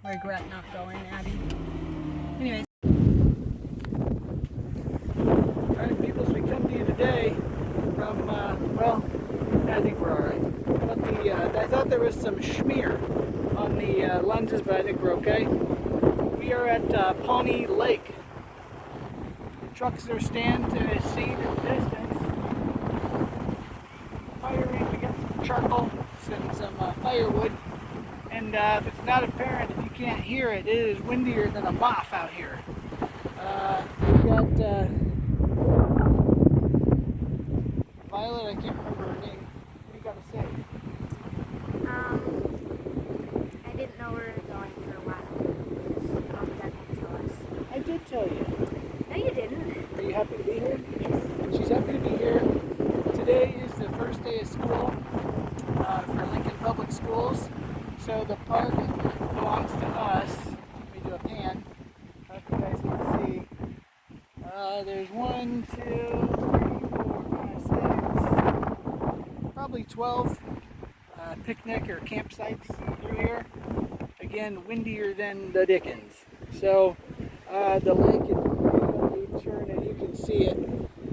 regret not going, Addie. Anyways. Alright, people, so we come to you today from, well, I think we're alright. But I thought there was some schmear on the lenses, but I think we're okay. We are at Pawnee Lake. The trucks are stand to seen in the distance. Firing, we got some charcoal and some firewood. And if it's not apparent, if you can't hear it, it is windier than a moth out here. We've got Violet, I can't remember her name. What do you got to say? I didn't know we were going for a while. Because Mom didn't tell us. I did tell you. No, you didn't. Are you happy to be here? Yes. She's happy to be here. Today is the first day of school for Lincoln Public Schools. So the park belongs to us. Let me do a pan. I hope you guys can see. There's 1, 2, 3, 4, 5, 6, probably 12 picnic or campsites through here. Again, windier than the dickens. So the lake is really churning. You can see it.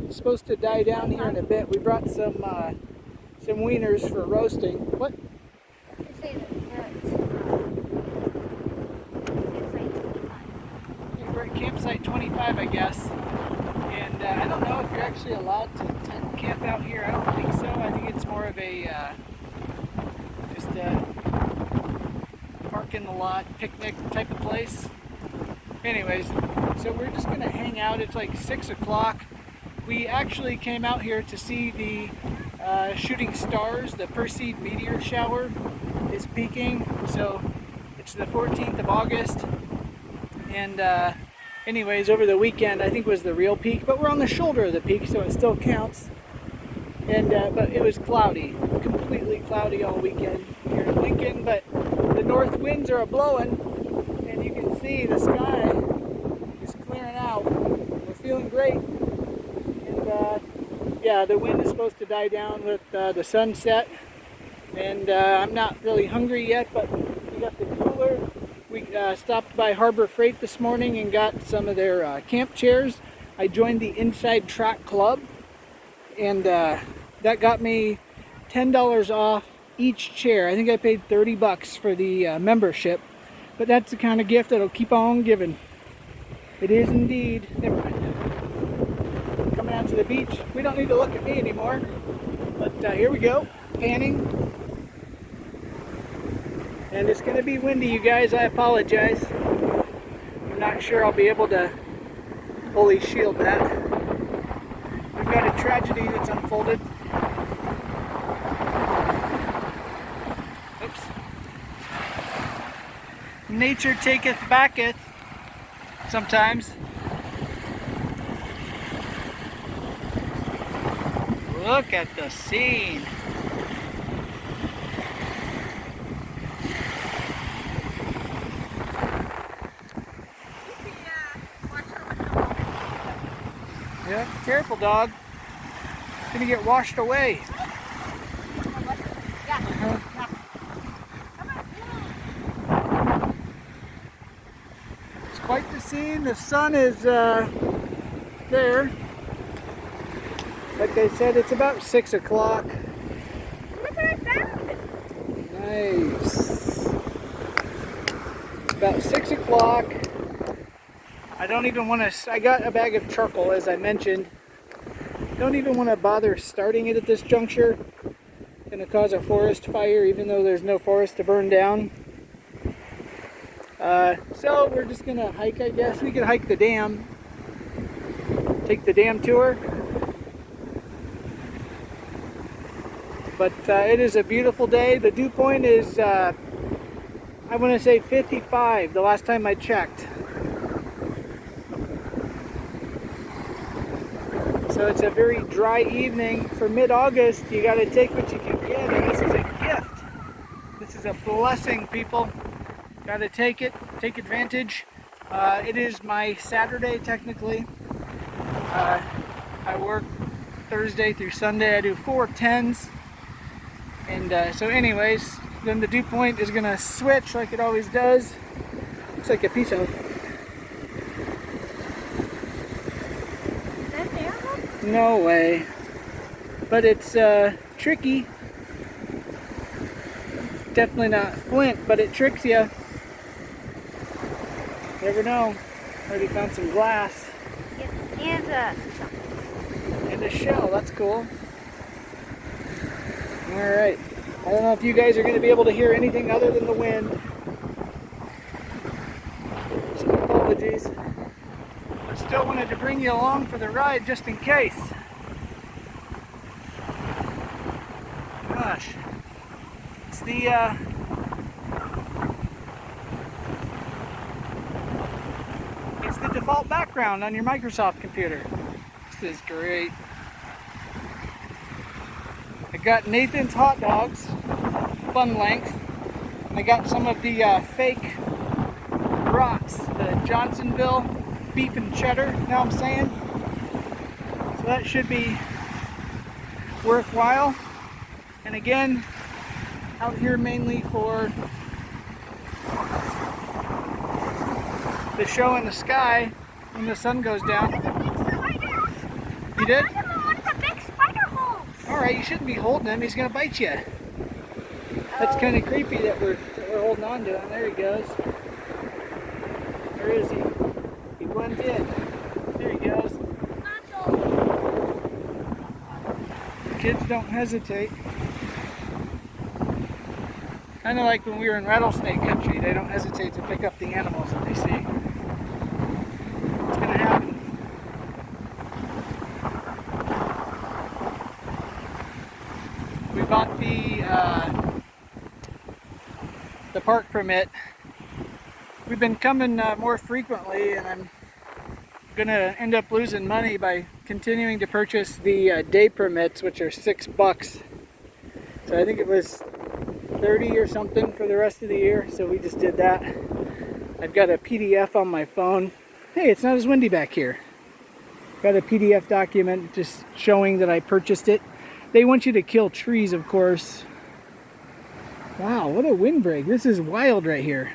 It's supposed to die down here in a bit. We brought some wieners for roasting. What? They say that We're at campsite 25, I guess. And I don't know if you're actually allowed to tent camp out here. I don't think so. I think it's more of a just a park in the lot, picnic type of place. Anyways, so we're just going to hang out. It's like 6 o'clock. We actually came out here to see the shooting stars. The Perseid meteor shower is peaking. So it's the 14th of August. And anyways, over the weekend I think was the real peak, but we're on the shoulder of the peak, so it still counts. And but it was cloudy, completely cloudy all weekend here in Lincoln, but the north winds are blowing, and you can see the sky is clearing out. We're feeling great. And yeah, the wind is supposed to die down with the sunset. And I'm not really hungry yet, but we got the cooler. We stopped by Harbor Freight this morning and got some of their camp chairs. I joined the Inside Track Club, and that got me $10 off each chair. I think I paid 30 bucks for the membership, but that's the kind of gift that'll keep on giving. It is indeed. Never mind. Coming out to the beach. We don't need to look at me anymore, but here we go, panning. And it's going to be windy, you guys. I apologize. I'm not sure I'll be able to fully shield that. We've got a tragedy that's unfolded. Oops. Nature taketh backeth sometimes. Look at the scene. Yeah, careful, dog. It's gonna get washed away. It's quite the scene. The sun is there. Like I said, it's about 6 o'clock. Look what I found! Nice. About 6 o'clock. I don't even want to, I got a bag of charcoal as I mentioned. Don't even want to bother starting it at this juncture. It's going to cause a forest fire even though there's no forest to burn down. So we're just going to hike, I guess. We could hike the dam. Take the dam tour. But it is a beautiful day. The dew point is, I want to say 55 the last time I checked. So it's a very dry evening. For mid-August, you got to take what you can get, and this is a gift. This is a blessing, people. Got to take it, take advantage. It is my Saturday, technically. I work Thursday through Sunday. I do 4 10s. And so anyways, then the dew point is going to switch like it always does. Looks like a piece of. Is that an arrow? No way. But it's tricky. Definitely not flint, but it tricks you. Never know. Already found some glass. And And a shell. That's cool. Alright. I don't know if you guys are going to be able to hear anything other than the wind. So apologies. But still wanted to bring you along for the ride just in case. Gosh. It's the default background on your Microsoft computer. This is great. I got Nathan's hot dogs, bun length. And I got some of the fake brats, the Johnsonville beef and cheddar, you know what I'm saying? So that should be worthwhile. And again, out here mainly for the show in the sky when the sun goes down. You did? Alright, you shouldn't be holding him, he's going to bite you. That's kind of creepy that we're holding on to him. There he goes. Where is he? He blends in. There he goes. Kids don't hesitate. Kind of like when we were in rattlesnake country, they don't hesitate to pick up the animals that they see. It's going to happen. We bought the park permit. We've been coming more frequently, and I'm going to end up losing money by continuing to purchase the day permits, which are $6. So I think it was 30 or something for the rest of the year, so we just did that. I've got a PDF on my phone. Hey, it's not as windy back here. Got a PDF document just showing that I purchased it. They want you to kill trees, of course. Wow, what a windbreak. This is wild right here.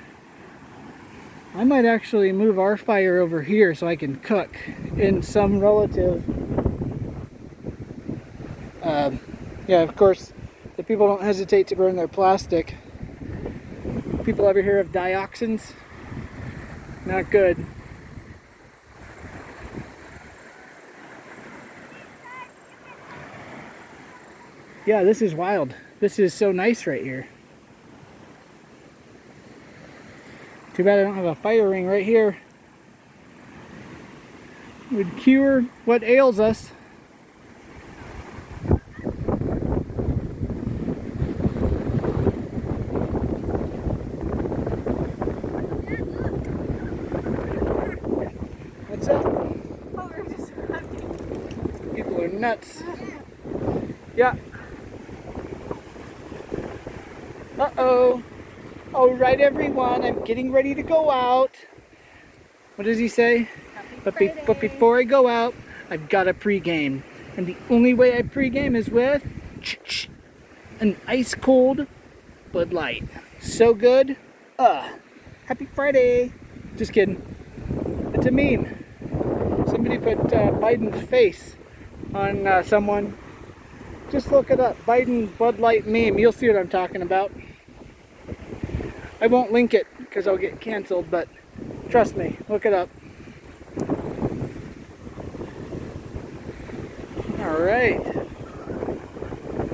I might actually move our fire over here so I can cook in some relative... yeah, of course, the people don't hesitate to burn their plastic. People ever hear of dioxins? Not good. Yeah, this is wild. This is so nice right here. Too bad I don't have a fire ring right here. It would cure what ails us. What's up? Oh, we're just happy. People are nuts. Yeah. Uh-oh. All right, everyone, I'm getting ready to go out. What does he say? But before I go out, I've got a pregame. And the only way I pregame is with an ice cold Bud Light. So good. Happy Friday. Just kidding. It's a meme. Somebody put Biden's face on someone. Just look it up. Biden Bud Light meme. You'll see what I'm talking about. I won't link it because I'll get canceled, but trust me, look it up. All right.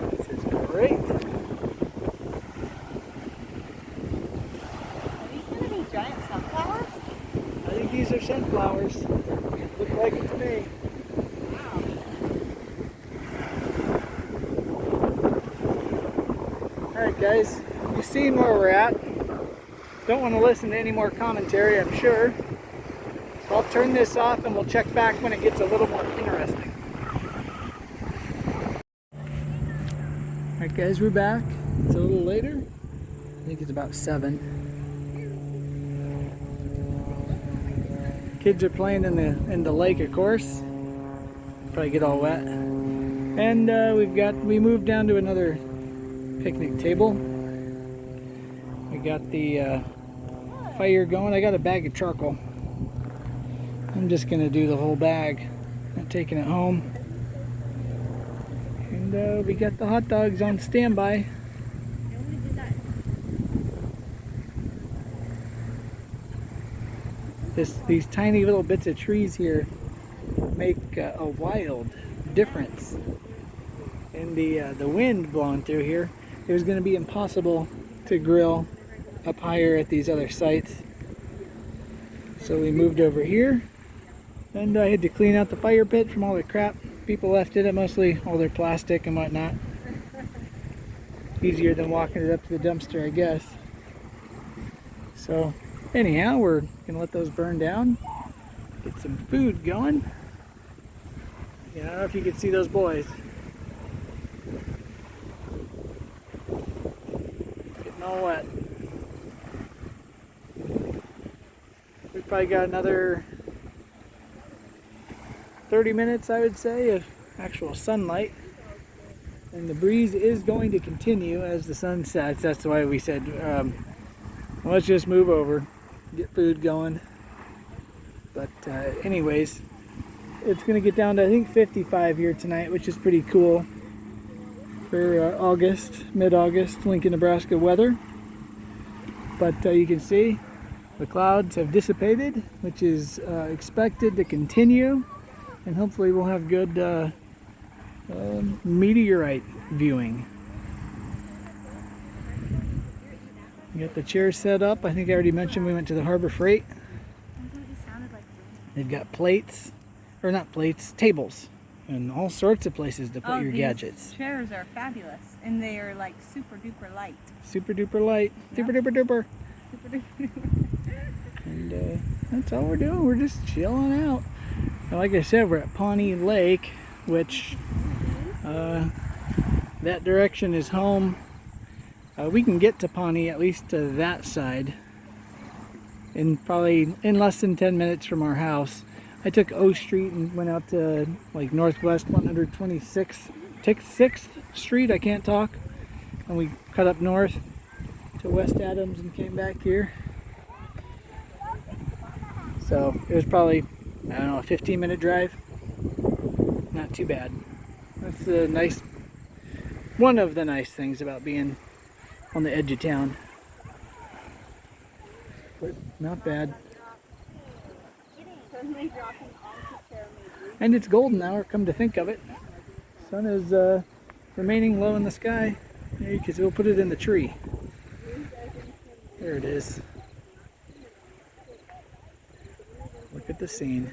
This is great. Are these going to be giant sunflowers? I think these are sunflowers. Look like it to me. Alright guys, you've seen where we're at. Don't want to listen to any more commentary, I'm sure. So I'll turn this off and we'll check back when it gets a little more interesting. Alright guys, we're back. It's a little later. I think it's about 7. Kids are playing in the lake, of course. Probably get all wet. And we moved down to another picnic table. We got the fire going. I got a bag of charcoal. I'm just gonna do the whole bag. Not taking it home. And we got the hot dogs on standby. These tiny little bits of trees here make a wild difference. And the wind blowing through here, it was going to be impossible to grill up higher at these other sites. So we moved over here, and I had to clean out the fire pit from all the crap people left in it, mostly all their plastic and whatnot. Easier than walking it up to the dumpster, I guess. So anyhow, we're gonna let those burn down, get some food going. I don't know if you can see those boys. Getting all wet. We've probably got another 30 minutes, I would say, of actual sunlight. And the breeze is going to continue as the sun sets. That's why we said, let's just move over, get food going. But anyways, it's going to get down to, I think, 55 here tonight, which is pretty cool for August, mid-August, Lincoln, Nebraska weather. But you can see the clouds have dissipated, which is expected to continue. And hopefully we'll have good meteorite viewing. We got the chairs set up. I think I already mentioned we went to the Harbor Freight. They've got plates, or not plates, tables, and all sorts of places to put your gadgets. These chairs are fabulous, and they are like super duper light. Super duper light. Yep. Super duper duper. Super duper duper. And that's all we're doing. We're just chilling out. And like I said, we're at Pawnee Lake, which that direction is home. We can get to Pawnee, at least to that side, probably in less than 10 minutes from our house. I took O Street and went out to like Northwest 126th 6th Street. I can't talk. And we cut up north to West Adams and came back here. So it was probably, I don't know, a 15-minute drive. Not too bad. That's the nice, one of the nice things about being on the edge of town. But not bad. And it's golden hour, come to think of it. Sun is remaining low in the sky. Because we'll put it in the tree. There it is. Look at the scene.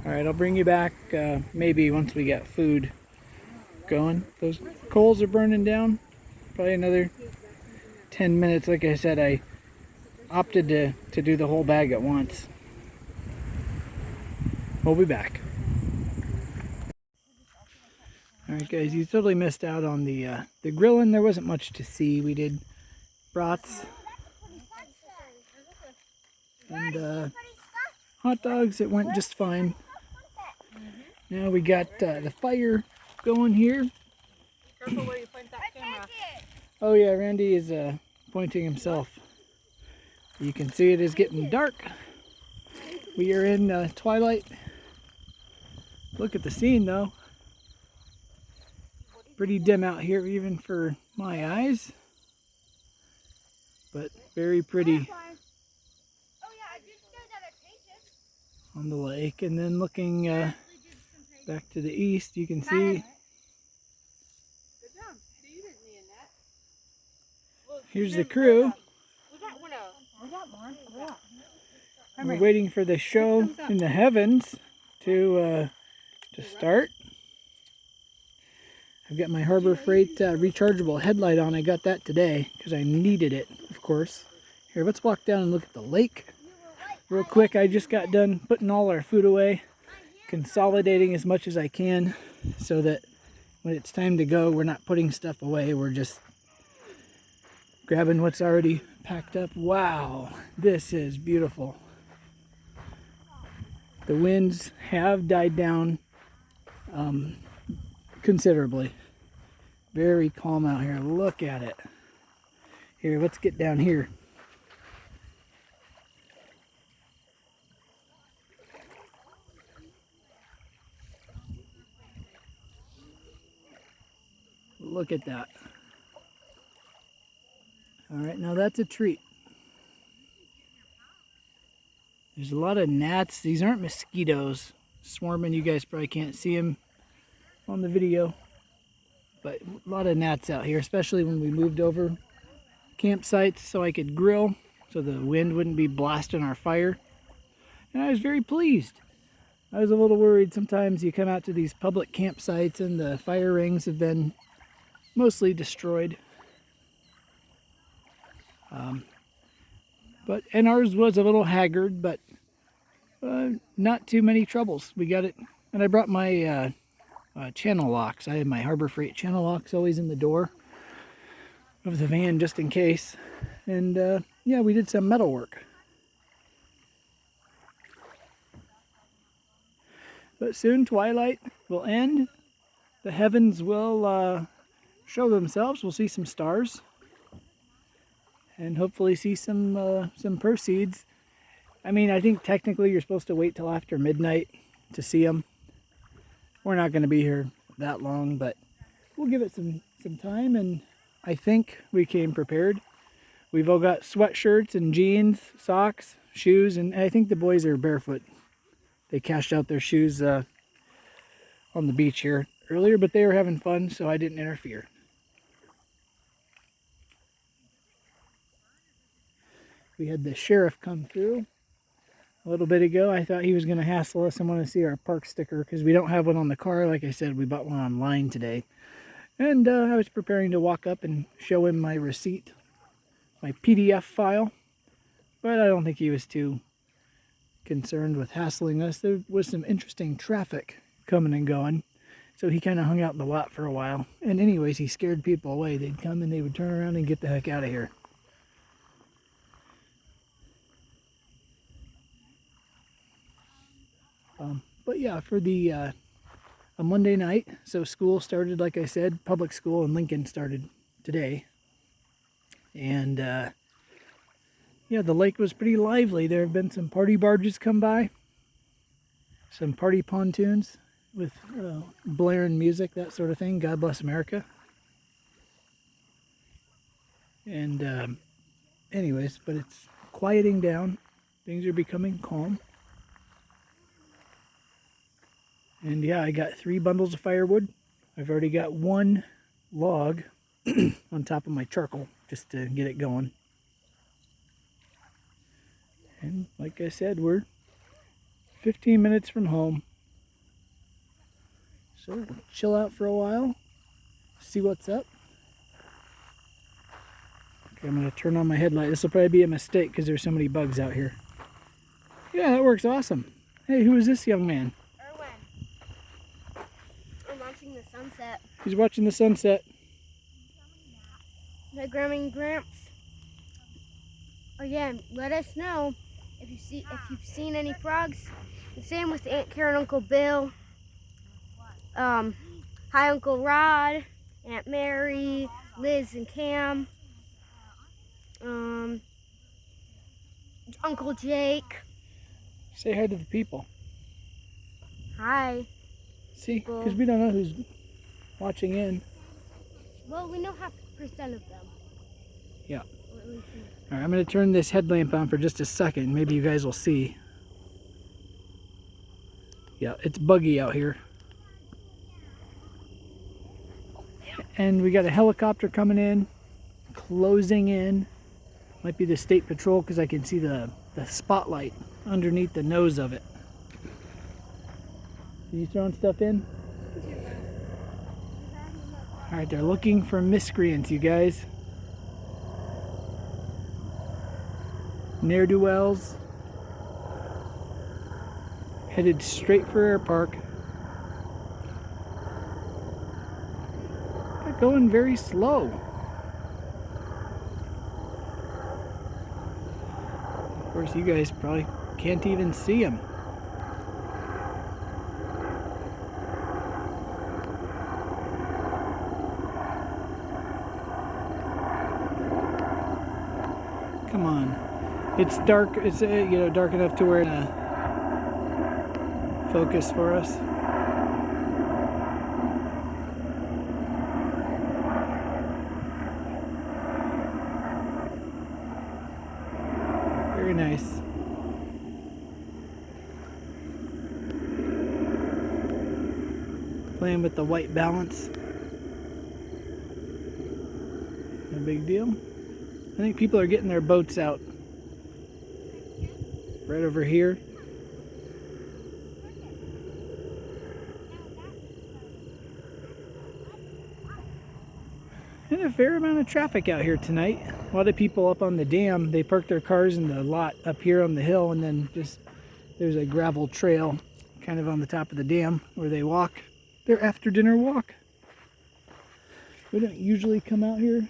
Alright, I'll bring you back maybe once we get food going. Those coals are burning down. Probably another 10 minutes. Like I said, I opted to do the whole bag at once. We'll be back. Alright guys, you totally missed out on the grilling. There wasn't much to see. We did brats and hot dogs. It went just fine. Now we got the fire going here. Careful where you point that camera. Oh yeah, Randy is pointing himself. You can see it is getting dark. We are in twilight. Look at the scene though. Pretty dim out here even for my eyes. But very pretty on the lake. And then looking back to the east, you can see here's the crew. We're waiting for the show in the heavens to start. I've got my Harbor Freight rechargeable headlight on. I got that today because I needed it, of course. Here, let's walk down and look at the lake real quick. I just got done putting all our food away, consolidating as much as I can so that when it's time to go, we're not putting stuff away. We're just grabbing what's already packed up. Wow, this is beautiful. The winds have died down considerably. Very calm out here. Look at it. Here, let's get down here. Look at that. All right, now that's a treat. There's a lot of gnats. These aren't mosquitoes swarming. You guys probably can't see them on the video, but a lot of gnats out here, especially when we moved over campsites so I could grill, so the wind wouldn't be blasting our fire. And I was very pleased. I was a little worried. Sometimes you come out to these public campsites and the fire rings have been mostly destroyed. And ours was a little haggard, but not too many troubles. We got it, and I brought my channel locks. I had my Harbor Freight channel locks always in the door of the van just in case. And yeah, we did some metal work. But soon twilight will end. The heavens will show themselves. We'll see some stars. And hopefully see some Perseids. I mean, I think technically you're supposed to wait till after midnight to see them. We're not going to be here that long, but we'll give it some time, and I think we came prepared. We've all got sweatshirts and jeans, socks, shoes, and I think the boys are barefoot. They cashed out their shoes on the beach here earlier, but they were having fun, so I didn't interfere. We had the sheriff come through a little bit ago. I thought he was going to hassle us and want to see our park sticker because we don't have one on the car. Like I said, we bought one online today. And I was preparing to walk up and show him my receipt, my PDF file. But I don't think he was too concerned with hassling us. There was some interesting traffic coming and going. So he kind of hung out in the lot for a while. And anyways, he scared people away. They'd come and they would turn around and get the heck out of here. But yeah, for the a Monday night, so school started, like I said, public school in Lincoln started today. And yeah, the lake was pretty lively. There have been some party barges come by, some party pontoons with blaring music, that sort of thing. God bless America. And anyways, but it's quieting down. Things are becoming calm. And yeah, I got 3 bundles of firewood. I've already got 1 log on top of my charcoal just to get it going. And like I said, we're 15 minutes from home. So we'll chill out for a while, see what's up. Okay, I'm going to turn on my headlight. This will probably be a mistake because there's so many bugs out here. Yeah, that works awesome. Hey, who is this young man? The sunset. He's watching the sunset. My grandma and Gramps. Again, let us know if you've seen any frogs. The same with Aunt Karen, Uncle Bill, hi Uncle Rod, Aunt Mary, Liz and Cam, Uncle Jake. Say hi to the people. Hi. See, because we don't know who's watching in. Well, we know 50% of them. Yeah. Alright, I'm going to turn this headlamp on for just a second. Maybe you guys will see. Yeah, it's buggy out here. And we got a helicopter coming in, closing in. Might be the state patrol because I can see the spotlight underneath the nose of it. Are you throwing stuff in? Alright, they're looking for miscreants, you guys. Ne'er-do-wells. Headed straight for Air Park. They're going very slow. Of course, you guys probably can't even see them. come on. It's dark. It's dark enough to where focus for us. Very nice. Playing with the white balance. No big deal. I think people are getting their boats out. Right over here. And a fair amount of traffic out here tonight. A lot of people up on the dam, they park their cars in the lot up here on the hill, and then just there's a gravel trail kind of on the top of the dam where they walk their after dinner walk. We don't usually come out here,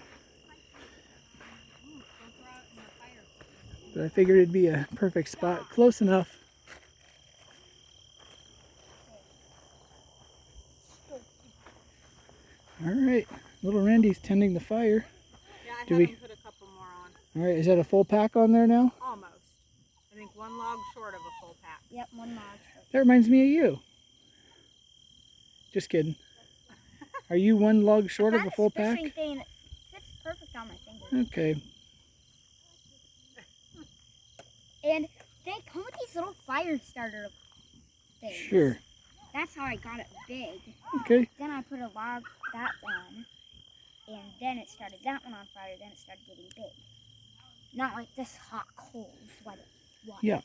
but I figured it'd be a perfect spot, close enough. All right, little Randy's tending the fire. Yeah, I Do had we- him put a couple more on. All right, is that a full pack on there now? Almost. I think one log short of a full pack. Yep, one log. That reminds me of you. Just kidding. Are you one log short of a full pack? Fishing thing that fits perfect on my finger. Okay. And they come with these little fire starter things. Sure. That's how I got it big. Okay. Then I put a log that on, and then it started that one on fire. Then it started getting big. Not like this hot coals. What it was. Yeah.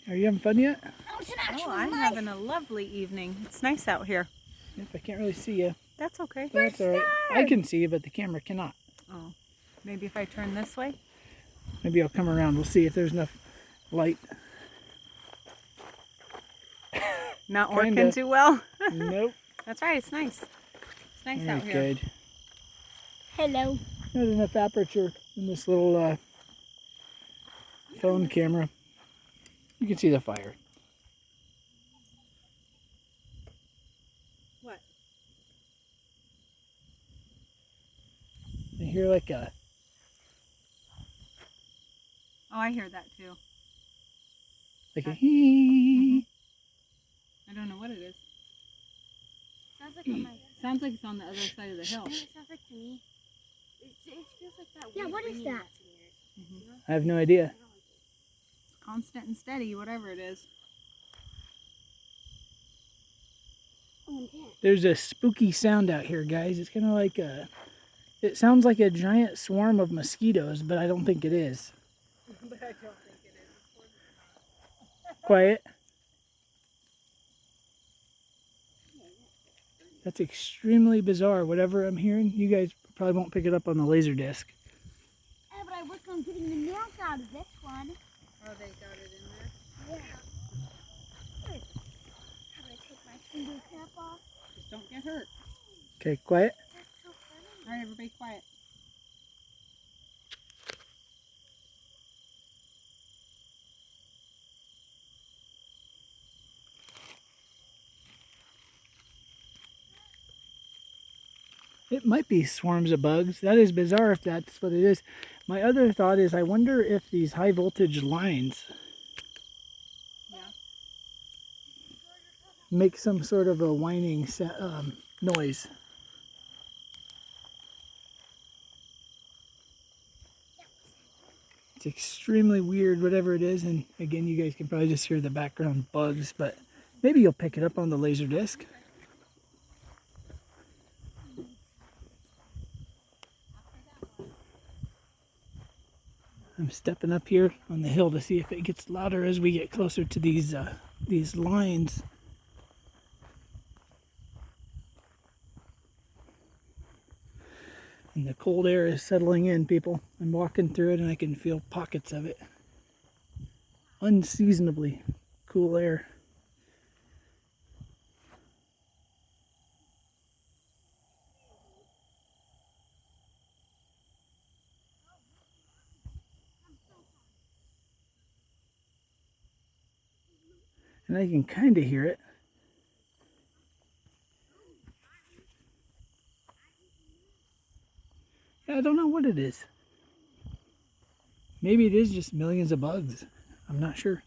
Are you having fun yet? Oh, it's an actual Oh, I'm knife. having a lovely evening. It's nice out here. Yep, I can't really see you. That's okay. That's all right. I can see you, but the camera cannot. Oh, maybe if I turn this way? Maybe I'll come around. We'll see if there's enough light. Not Kinda. working too well? Nope. That's right, it's nice. It's nice Very out here. good. Hello. There's enough aperture in this little phone camera. You can see the fire. What? I hear like a Oh, I hear that too. hee. I don't know what it is. Sounds like on my. Sounds like it's on the other side of the hill. It sounds like to me. It feels like that. Yeah, what is that? I have no idea. It's constant and steady, whatever it is. There's a spooky sound out here, guys. It's kind of like it sounds like a giant swarm of mosquitoes, but I don't think it is. But I don't think it is. Quiet. That's extremely bizarre. Whatever I'm hearing, you guys probably won't pick it up on the laser disc. Yeah, but I worked on getting the nails out of this one. Oh, they got it in there? Yeah. How do I take my finger cap off? Just don't get hurt. Okay, quiet. That's so funny. All right, everybody quiet. It might be swarms of bugs. That is bizarre if that's what it is. My other thought is I wonder if these high voltage lines make some sort of a whining noise. It's extremely weird, whatever it is. And again, you guys can probably just hear the background bugs, but maybe you'll pick it up on the laser disc. I'm stepping up here on the hill to see if it gets louder as we get closer to these lines. And the cold air is settling in, people. I'm walking through it and I can feel pockets of it. Unseasonably cool air. And I can kind of hear it. I don't know what it is. Maybe it is just millions of bugs. I'm not sure.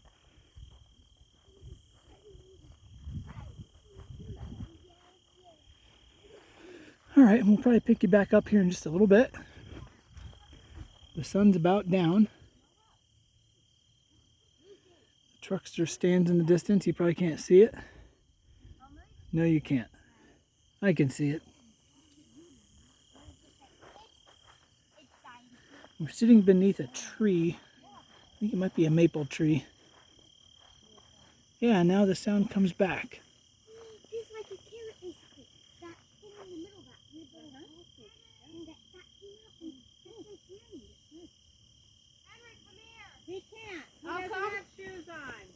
All right, we'll probably pick you back up here in just a little bit. The sun's about down. The truckster stands in the distance. You probably can't see it. No, you can't. I can see it. We're sitting beneath a tree. I think it might be a maple tree. Yeah, now the sound comes back. There's like a carrot basically. That thing in the middle, that weird little hole. And that came out and that's like weird. Henry, come here. He can't. He doesn't have shoes on.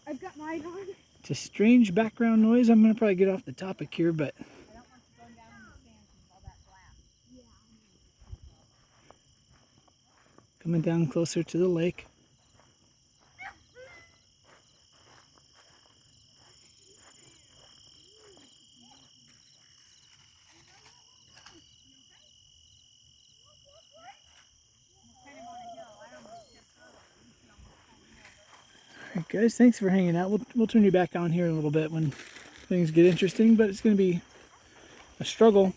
I've got mine on. It's a strange background noise. I'm going to probably get off the topic here, but I don't want you going down in the sand with all that glass. coming down closer to the lake. Alright guys, thanks for hanging out. We'll turn you back on here in a little bit when things get interesting, but it's going to be a struggle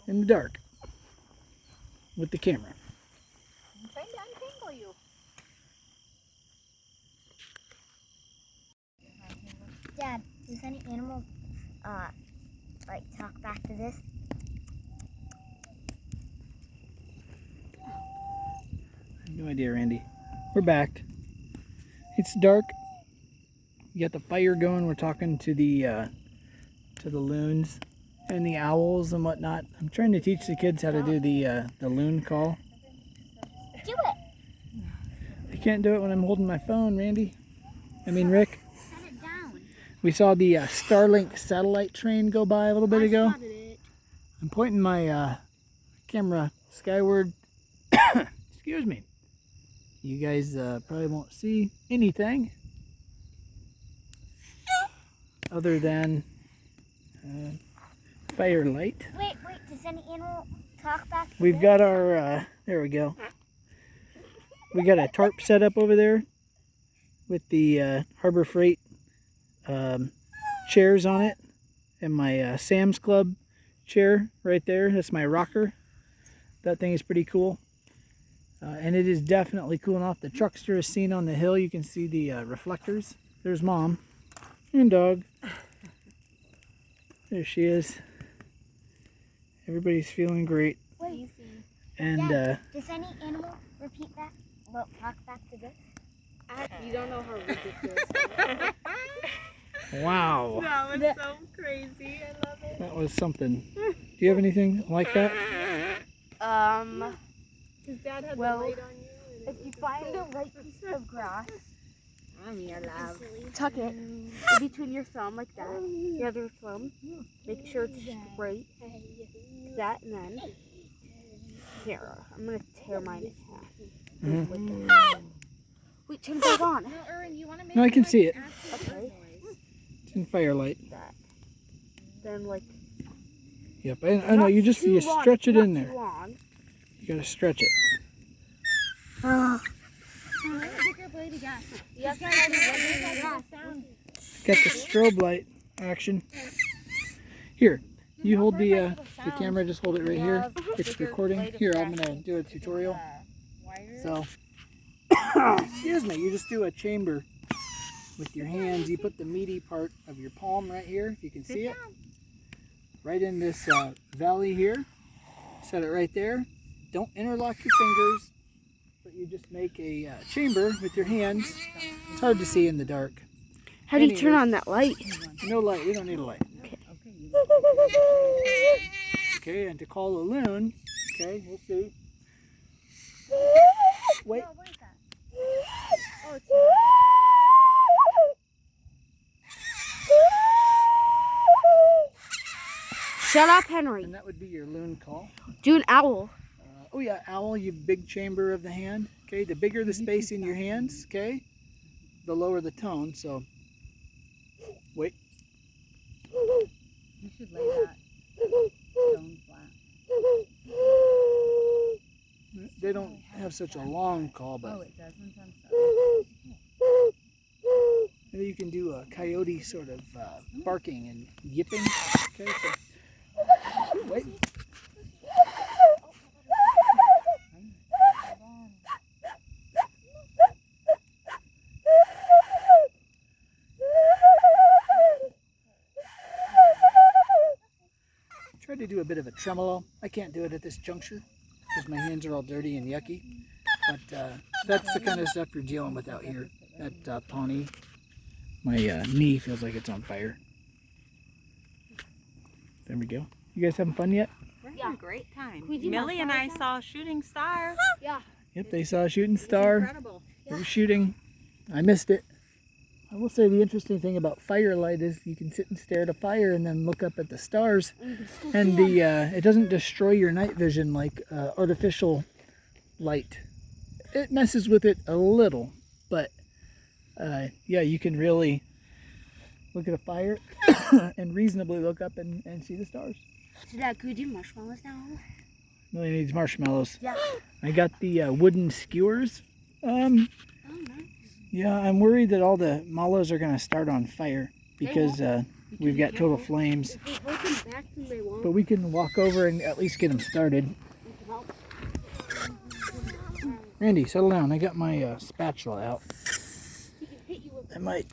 in the dark with the camera. I'm trying to untangle you. Dad, does any animal like talk back to this? I have no idea, Randy. We're back. It's dark. You got the fire going. We're talking to the loons and the owls and whatnot. I'm trying to teach the kids how to do the loon call. Do it. I can't do it when I'm holding my phone, Randy. I mean, Rick. Set it down. We saw the Starlink satellite train go by a little bit ago. Spotted it. I'm pointing my camera skyward. Excuse me. You guys probably won't see anything other than firelight. Wait, does any animal talk back to We've this? got our, there we go. We got a tarp set up over there with the Harbor Freight chairs on it, and my Sam's Club chair right there. That's my rocker. That thing is pretty cool. And it is definitely cooling off. The truckster is seen on the hill. You can see the reflectors. There's Mom and dog. There she is. Everybody's feeling great. Wait, And Dad, does any animal repeat back? Well, talk back to this? You don't know how ridiculous. wow, That was so crazy. I love it. that was something. Do you have anything like that? His dad had Well, the light on you. If you find the right piece of grass, I'm your love. tuck it between your thumb like that. The other thumb. Make sure it's straight. That and then here. I'm gonna tear mine in half. Wait, turn it back on. No, Erin, you want to make No, I can see it. Okay. It's in firelight. That. Then like. Yep, I know. You stretch it in there. You gotta stretch it. Got the strobe light action. Here, you hold the camera. Just hold it right here. It's recording. Here, I'm gonna do a tutorial. So, excuse me. You just do a chamber with your hands. You put the meaty part of your palm right here, if you can see it, right in this valley here. Set it right there. Don't interlock your fingers, but you just make a chamber with your hands. It's hard to see in the dark. How do you turn on that light? No light. We don't need a light. Okay, and to call a loon, okay, we'll see. Wait. Shut up, Henry. And that would be your loon call. Do an owl. Oh yeah, owl, you big chamber of the hand. Okay, the bigger the space in your hands, okay, the lower the tone. So, wait. You should lay that stone flat. They don't have such a long call, but Oh, it doesn't? I'm sorry. maybe you can do a coyote sort of barking and yipping. Okay, so wait. Tried to do a bit of a tremolo. I can't do it at this juncture because my hands are all dirty and yucky. But that's the kind of stuff you're dealing with out here at Pawnee. My knee feels like it's on fire. There we go. You guys having fun yet? We're having a great time. We do Millie and I marshmallows saw a shooting star. Yeah. Yep, they saw a shooting It's star. incredible. They were shooting. I missed it. I will say the interesting thing about firelight is you can sit and stare at a fire and then look up at the stars. And the it doesn't destroy your night vision like artificial light. It messes with it a little, but yeah, you can really look at a fire and reasonably look up and see the stars. So Dad, could we do marshmallows now? Really needs marshmallows. Yeah. I got the wooden skewers. Oh, nice. Yeah, I'm worried that all the mallows are going to start on fire because we've got total flames. If we hold them back, then they won't. But we can walk over and at least get them started. Help. Randy, settle down. I got my spatula out. He can hit you with I might.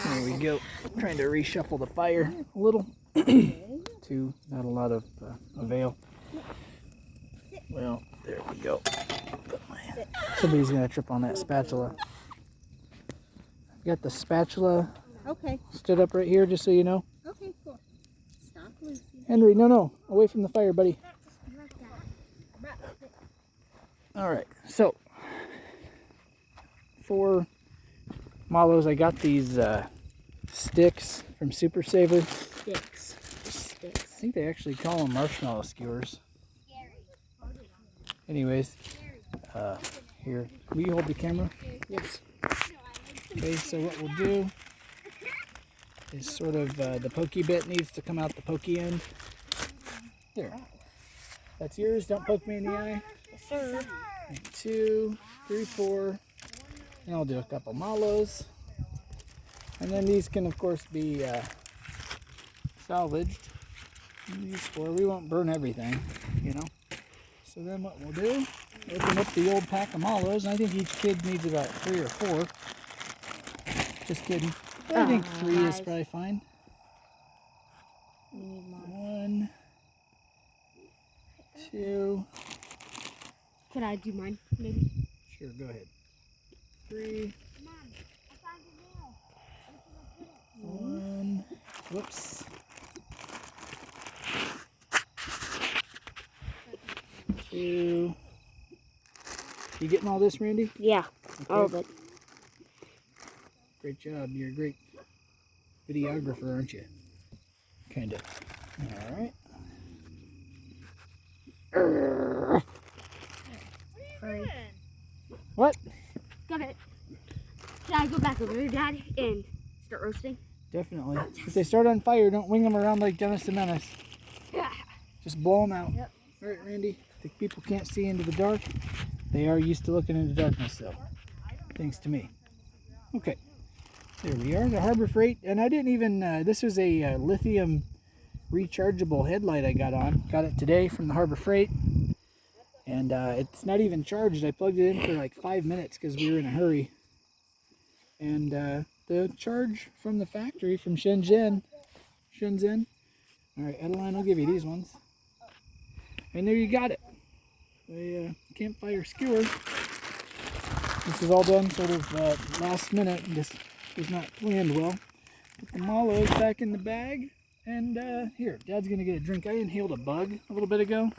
There we go. Trying to reshuffle the fire a little. To not a lot of avail. Well, there we go. Somebody's gonna trip on that spatula. I've got the spatula Okay. stood up right here, just so you know. Okay, cool. Stop, Lucy. Henry, no, away from the fire, buddy. All right, so for mallows, I got these sticks from Super Saver. sticks. I think they actually call them marshmallow skewers. Anyways, here, will you hold the camera? Yes. Okay, so what we'll do is sort of the pokey bit needs to come out the pokey end. There. That's yours. Don't poke me in the eye. Yes, sir. 2, 3, 4. And I'll do a couple mallows. And then these can, of course, be salvaged. These 4, we won't burn everything, you know. So then what we'll do, open up the old pack of mallows. I think each kid needs about 3 or 4. Just kidding. I think 3 is probably fine. 1, 2. Can I do mine, maybe? Sure, go ahead. 3. 1. Whoops. 2. You getting all this, Randy? Yeah, all of Okay. it. Great job. You're a great videographer, aren't you? Kind of. All right. Sorry. What? Got it. Should I go back over there, Dad, and start roasting? Definitely. If they start on fire, don't wing them around like Dennis the Menace. Just blow them out. Yep. All right, Randy. The people can't see into the dark. They are used to looking into darkness, though. Thanks to me. Okay. There we are, the Harbor Freight. And I didn't even, this was a lithium rechargeable headlight I got on. Got it today from the Harbor Freight. And it's not even charged. I plugged it in for like 5 minutes because we were in a hurry. And the charge from the factory from Shenzhen. All right, Adeline, I'll give you these ones. And there you got it. A campfire skewer. This is all done sort of last minute. This was not planned well. Put the mallows back in the bag. And here, Dad's going to get a drink. I inhaled a bug a little bit ago.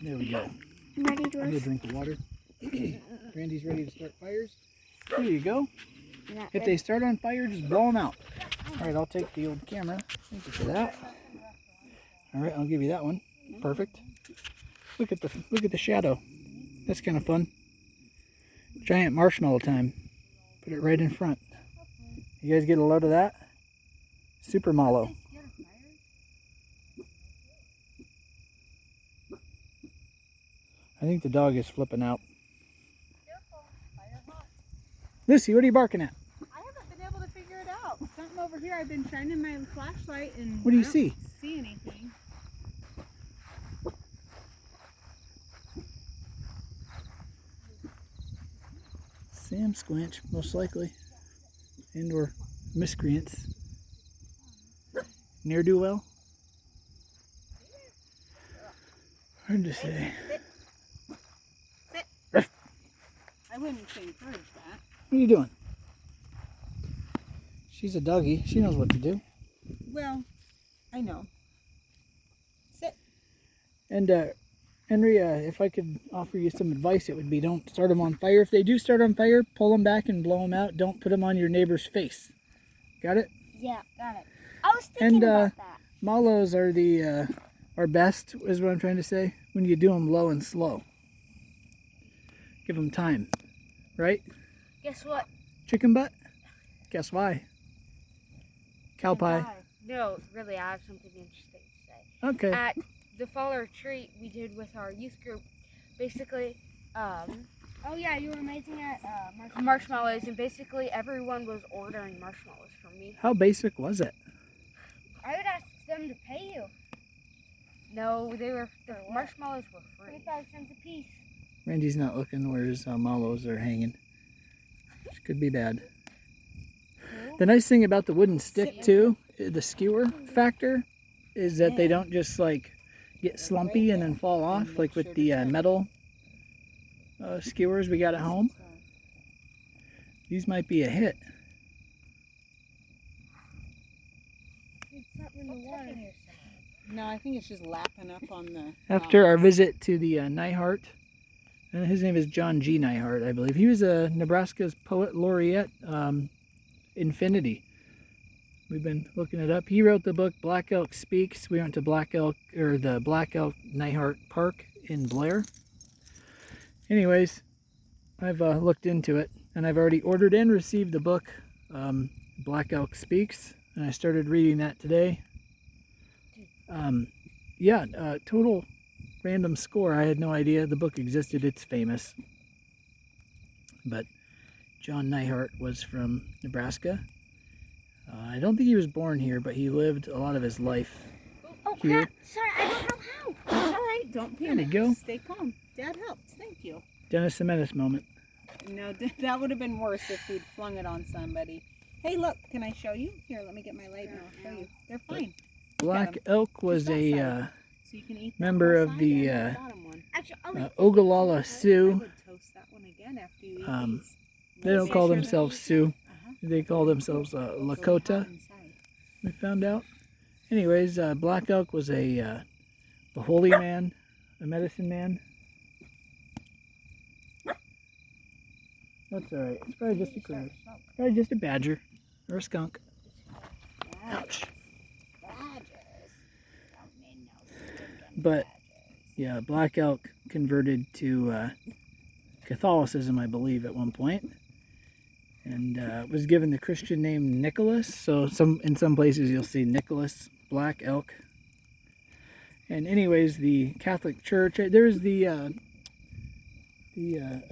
There we go. I'm ready, I'm going to drink the water. Randy's ready to start fires. There you go. If they start on fire, just blow them out. All right, I'll take the old camera. Thank you for that. All right, I'll give you that one. Perfect. Look at the shadow. That's kind of fun. Giant marshmallow time. Put it right in front. You guys get a load of that? Super mallow. I think the dog is flipping out. Lucy, what are you barking at? I haven't been able to figure it out. Something over here. I've been shining my flashlight and What do you I don't see? See anything? Sam Squanch, most likely. And or miscreants. Ne'er-do-well? Hard to say. Sit. I wouldn't say encourage that. What are you doing? She's a doggy. She knows what to do. Well, I know. Sit. And Henry, if I could offer you some advice, it would be don't start them on fire. If they do start on fire, pull them back and blow them out. Don't put them on your neighbor's face. Got it? Yeah, got it. I was thinking about that. Mallows are the are best, is what I'm trying to say, when you do them low and slow. Give them time, right? Guess what? Chicken butt? Guess why? Cow pie. No, really, I have something interesting to say. Okay. At the fall retreat we did with our youth group, basically, oh yeah, you were amazing at marshmallows, and basically everyone was ordering marshmallows from me. How basic was it? I would ask them to pay you. No, the marshmallows were free. 25 cents a piece. Randy's not looking where his mallows are hanging. Which could be bad. The nice thing about the wooden stick too, the skewer factor, is that they don't just like get slumpy and then fall off like with the metal skewers we got at home. These might be a hit. No, I think it's just lapping up on the... After our visit to the Neihart, and his name is John G. Neihart, I believe. He was Nebraska's poet laureate, Infinity. We've been looking it up. He wrote the book Black Elk Speaks. We went to the Black Elk Neihart Park in Blair. Anyways, I've looked into it, and I've already ordered and received the book Black Elk Speaks, and I started reading that today. Total random score. I had no idea the book existed. It's famous. But John Neihart was from Nebraska. I don't think he was born here, but he lived a lot of his life here. Crap. Sorry, I don't know how. All right, don't panic. There you go. Stay calm. Dad helps. Thank you. Dennis the Menace moment. No, that would have been worse if we'd flung it on somebody. Hey, look, can I show you? Here, let me get my light and I'll show you. They're fine. Black Elk was a So you can eat member of the Ogallala Sioux. I would toast that one again after you eat these. They don't call themselves Sioux. They call themselves Lakota, we found out. Anyways, Black Elk was a holy man, a medicine man. That's alright. It's probably just a critter. Probably just a badger or a skunk. Ouch. But yeah, Black Elk converted to Catholicism, I believe, at one point, and was given the Christian name Nicholas. So in some places you'll see Nicholas Black Elk. And anyways, the Catholic Church, there's the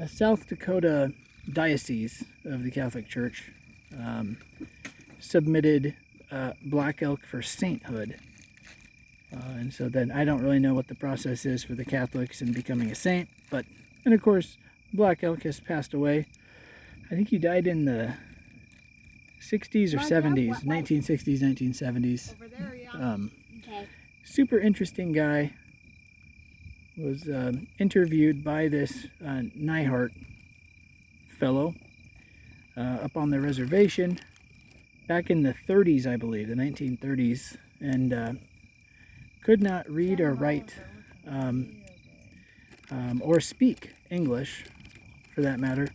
South Dakota Diocese of the Catholic Church submitted Black Elk for sainthood. And so then I don't really know what the process is for the Catholics in becoming a saint, and of course Black Elk has passed away. I think he died in the 60s or 70s, 1960s, 1970s. Over there, yeah. Super interesting guy. Was interviewed by this Neihart fellow up on the reservation back in the 30s, I believe, the 1930s, and could not read or write or speak English, for that matter.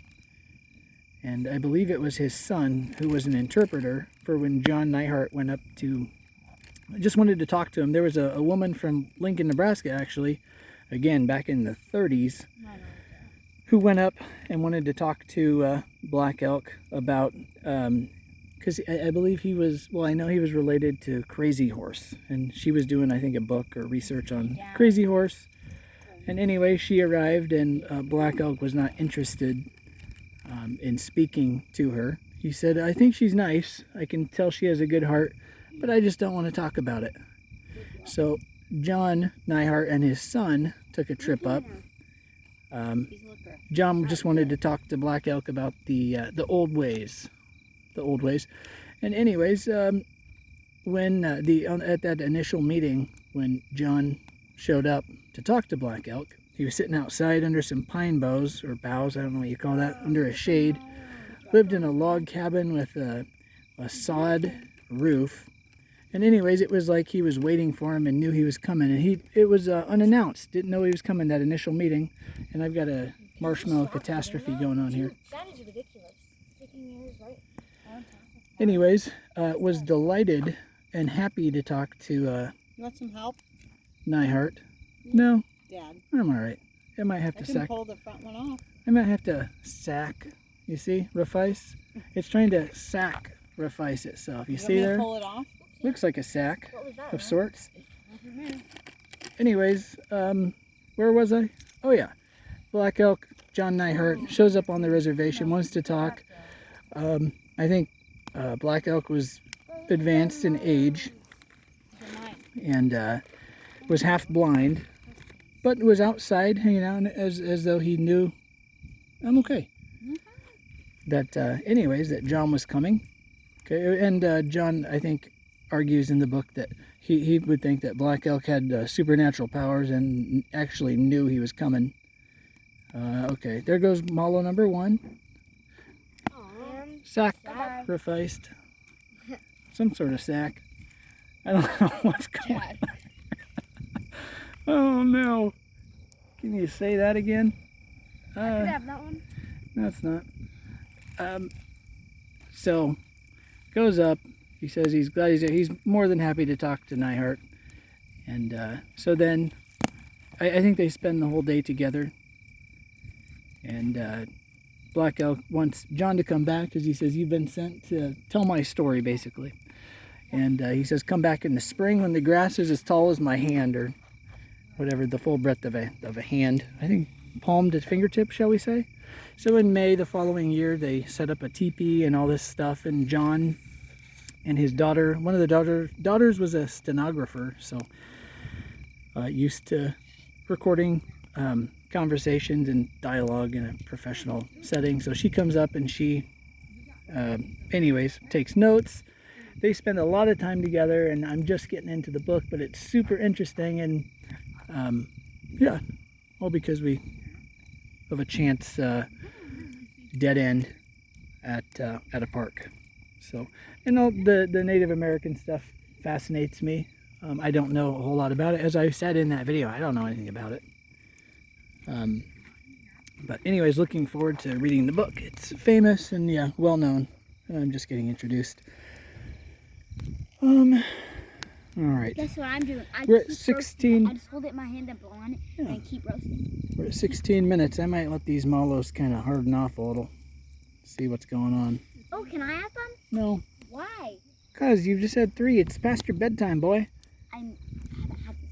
And I believe it was his son who was an interpreter for when John Neihart went up to, just wanted to talk to him. There was a woman from Lincoln, Nebraska, actually, again, back in the 30s, who went up and wanted to talk to Black Elk about because I believe he was, well, I know he was related to Crazy Horse, and she was doing, I think, a book or research on Crazy Horse. And anyway, she arrived, and Black Elk was not interested in speaking to her. He said, I think she's nice. I can tell she has a good heart, but I just don't want to talk about it. So John Neihart and his son took a trip up. John just wanted to talk to Black Elk about the old ways. The old ways. And anyways, when at that initial meeting, when John showed up to talk to Black Elk, he was sitting outside under some pine boughs, or boughs, I don't know what you call that, under a shade. Lived in a log cabin with a sod roof. And anyways, it was like he was waiting for him and knew he was coming. And it was unannounced. Didn't know he was coming, that initial meeting. And I've got a marshmallow catastrophe going on here. That is ridiculous. Taking yours, right? Anyways, was delighted and happy to talk to You want some help? Neihart. No, Dad. I'm all right. I might have I to can sack. pull the front one off. I might have to sack. You see, Ruffice? It's trying to sacrifice itself. You see want me to there? pull it off? Looks like a sack What was that? of sorts. Anyways, where was I? Oh yeah, Black Elk. John Neihart shows up on the reservation, wants to talk. I think Black Elk was advanced in age and was half blind, but was outside hanging out as though he knew I'm okay. That anyways, that John was coming. Okay, and John, I think, argues in the book that he would think that Black Elk had supernatural powers and actually knew he was coming. Okay, there goes Malo number 1. Sacrificed. Some sort of sack. I don't know what's going on. Oh no. Can you say that again? I could have that one. No, it's not. So, goes up. He says he's glad he's more than happy to talk to Neihart. And so then, I think they spend the whole day together. And Black Elk wants John to come back because he says, you've been sent to tell my story, basically. And he says, come back in the spring when the grass is as tall as my hand, or whatever, the full breadth of a hand. I think palm to fingertip, shall we say. So in May the following year, they set up a teepee and all this stuff. And John and his daughter, one of the daughters was a stenographer, so used to recording conversations and dialogue in a professional setting. So she comes up and she, anyways, takes notes. They spend a lot of time together, and I'm just getting into the book, but it's super interesting. And yeah, all because we have a chance dead end at a park. So, and all the Native American stuff fascinates me. I don't know a whole lot about it. As I said in that video, I don't know anything about it. But anyways, looking forward to reading the book. It's famous and yeah, well known. I'm just getting introduced. All right. Guess what I'm doing? We're at 16. I just hold it in my hand and blow on it and keep roasting. We're at 16 minutes. I might let these mallows kind of harden off a little. See what's going on. Oh, can I have them? No. Why? Because you just had 3. It's past your bedtime, boy. I haven't had them.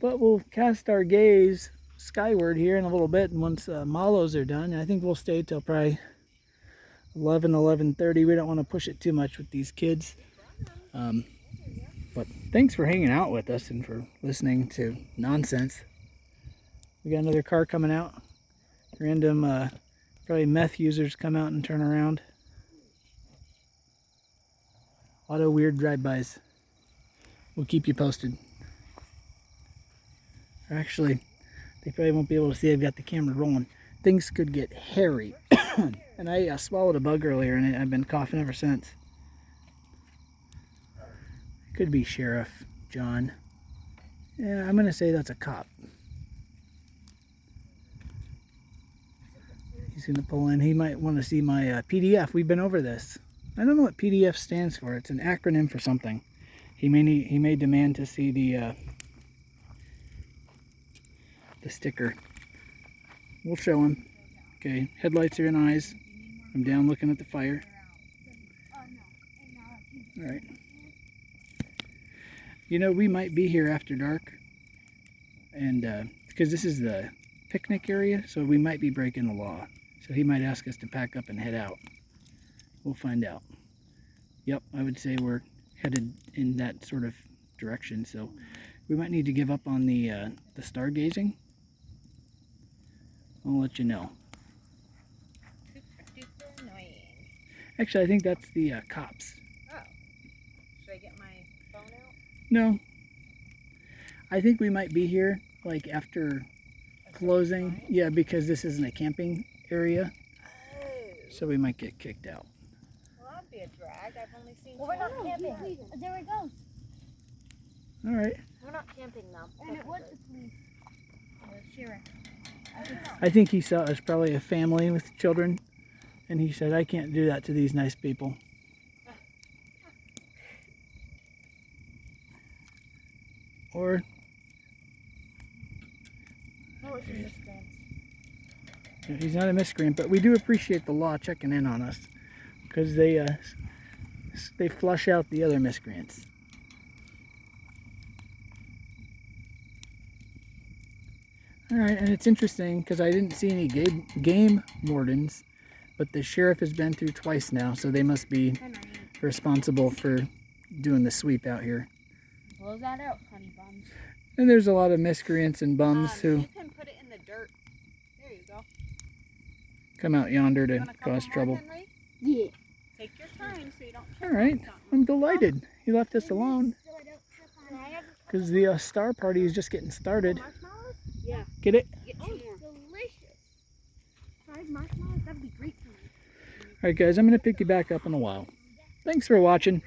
But we'll cast our gaze skyward here in a little bit, and once mallows are done, I think we'll stay till probably 11:30. We don't want to push it too much with these kids. But thanks for hanging out with us and for listening to nonsense. We got another car coming out. Random, probably meth users come out and turn around. A lot of weird drive-bys. We'll keep you posted. Or actually, they probably won't be able to see I've got the camera rolling. Things could get hairy. And I swallowed a bug earlier and I've been coughing ever since. Could be Sheriff John. Yeah, I'm going to say that's a cop. He's going to pull in. He might want to see my PDF. We've been over this. I don't know what PDF stands for. It's an acronym for something. He may demand to see the sticker. We'll show him. Okay, headlights are in eyes. I'm down looking at the fire. All right. You know, we might be here after dark, and because this is the picnic area, so we might be breaking the law. So he might ask us to pack up and head out. We'll find out. Yep, I would say we're headed in that sort of direction, so we might need to give up on the stargazing. I'll let you know. Super annoying. Actually, I think that's the cops. Oh. Should I get my phone out? No. I think we might be here like after closing. Yeah, because this isn't a camping area. Oh. So we might get kicked out. Well, that'd be a drag. I've only seen Well, we're not camping. There it goes. All right. We're not camping though. And it was the police. The sheriff. I think he saw us probably a family with children, and he said, I can't do that to these nice people. Or Oh, it's a miscreant. he's not a miscreant, but we do appreciate the law checking in on us, because they flush out the other miscreants. All right, and it's interesting because I didn't see any game wardens, but the sheriff has been through twice now, so they must be responsible for doing the sweep out here. Blow that out, honey buns. And there's a lot of miscreants and bums who You can put it in the dirt. There you go. come out yonder to You want a couple cause more, trouble. Henry? Yeah. Take your time so you don't All right, I'm delighted. He left us alone So I don't trip on because the star party is just getting started. marshmallows? Yeah. Get it? Oh, delicious. 5 marshmallows? That'd be great for me. All right, guys, I'm going to pick you back up in a while. Thanks for watching.